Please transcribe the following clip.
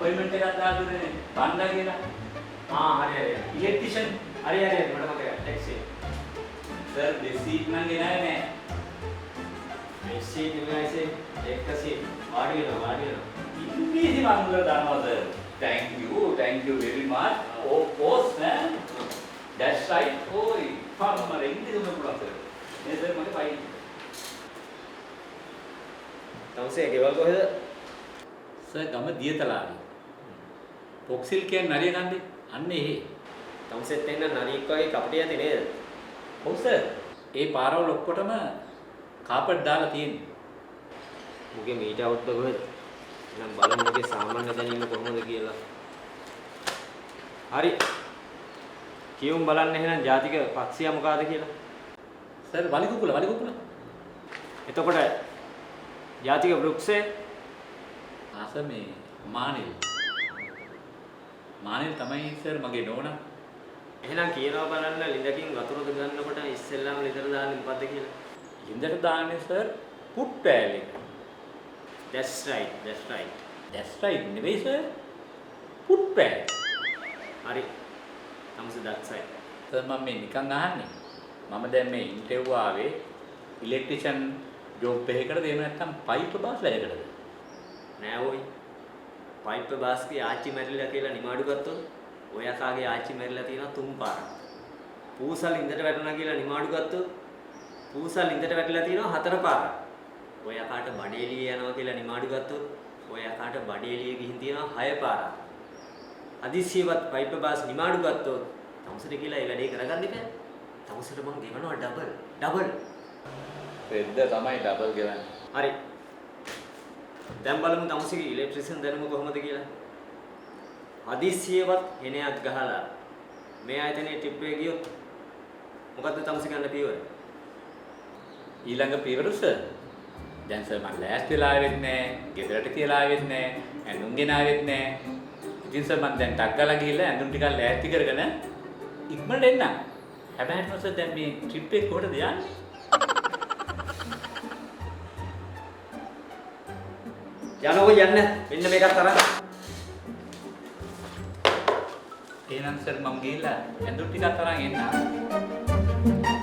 Appointment එකක් දාලා දුන්නේ බණ්ඩා කියලා. හරි. ඉලෙක්ට්‍රිෂන්. හරි මට මතකයි. ටැක්සි. සර් දෙසීට් නම් ගෙනාවේ නෑ. මෙස්සි දිනයිසේ 100 වාඩි වෙනවා. ඉංග්‍රීසි මංගල දානවා sir. Thank you very much. Of course man. That's right. ඕයි. මම ඉංග්‍රීසි උන පුළුවන් සර්. මේ සර් මගේ ෆයිල්. තවසේ ගෙවල් කොහෙද? සර් ගම දියතලාවේ. පොක්සිල් කියන්නේ නරිය කන්දේ. අන්න එහෙ. තවසෙත් එන්න නරියෙක් වගේ කපටි යති නේද? ඔව් සර්. ඒ පාරවල ඔක්කොටම කාපට් දාලා තියෙන්නේ. මුගේ මීට අවුට්ද කොහෙද? නම් බලමු මුගේ සාමාන්‍ය දැනීම කොහොමද කියලා. හරි. කියමු බලන්න එහෙනම් ජාතික පක්ෂිය මොකಾದ කියලා. සර් වලිකුකුල. එතකොට ජාතික වෘක්ෂය ආස මේ මානෙල්. මානෙල් තමයි සර් මගේ නෝනා. එහෙනම් කියනවා බලන්න ලිඳකින් වතුරද ගන්නකොට ඉස්සෙල්ලාම ලිඳට දාන්නේ මොකද්ද කියලා. ලිඳට දාන්නේ සර් පුට් පෑලේ. That's right. That's right නෙවෙයි සර්. පුට් පෑල. හරි. තමසේ that's right. සර් මම මේ නිකන් අහන්නේ. මම දැන් මේ ඉන්ටර්විව් ආවේ ඉලෙක්ට්‍රිෂන් ජොබ් එකකටද එහෙම නැත්නම් පයිප් බාස් වැඩකටද? නෑ ඔයි. පයිප් බාස්ගේ ආච්චි මැරිලා කියලා නිමාඩු ගත්තොත් ඔය අකාගේ ආච්චි මැරිලා තියෙනවා 3 පාරක්. පූසල් ඉඳට වැටුණා කියලා නිමාඩු ගත්තොත් පූසල් ඉඳට වැටිලා තියෙනවා 4 පාරක්. ඔය අකාට බඩේලිය යනවා කියලා නිමාඩු ගත්තොත් ඔය අකාට බඩේලිය ගිහින් තියෙනවා 6 පාරක්. අදිසියවත් පයිප් බාස් නිමාඩු ගත්තොත් තමසට කියලා ඒ වැඩේ කරගන්න ඉතින්. තමසට මම ගෙවනවා ඩබල්. රෙද්ද තමයි ඩබල් ගෙවන්නේ. හරි. දැන් බලමු තමසගේ ඉලෙක්ට්‍රිෂියන් දැනුම කොහොමද කියලා. හදිස්සියවත් හෙනයක් ගහලා මේ ආයතනයේ ටිප් එක ගියොත් මොකද්ද තමස ගන්න පියවර? ඊළඟ පියවර සර්. දැන් සර් මම ලෑස්ති වෙලා ආවෙත් නෑ, ගෙදරට කියලා ආවෙත් නෑ, ඇඳුම් ගෙන ආවෙත් නෑ. ඉතින් සර් මම දැන් ටක් ගාලා ගිහිල්ලා ඇඳුම් ටිකක් ලෑස්ති කරගෙන ඉක්මනට එන්නම්. හැබැයි සර් දැන් මේ ට්‍රිප් එක කොහෙටද යන්නේ? යනකො යන්න. මෙන්න මේකත් අරන්. එහෙනම් සර් මම ගිහිල්ලා ඇඳුම් ටිකක් අරන් එන්නම්.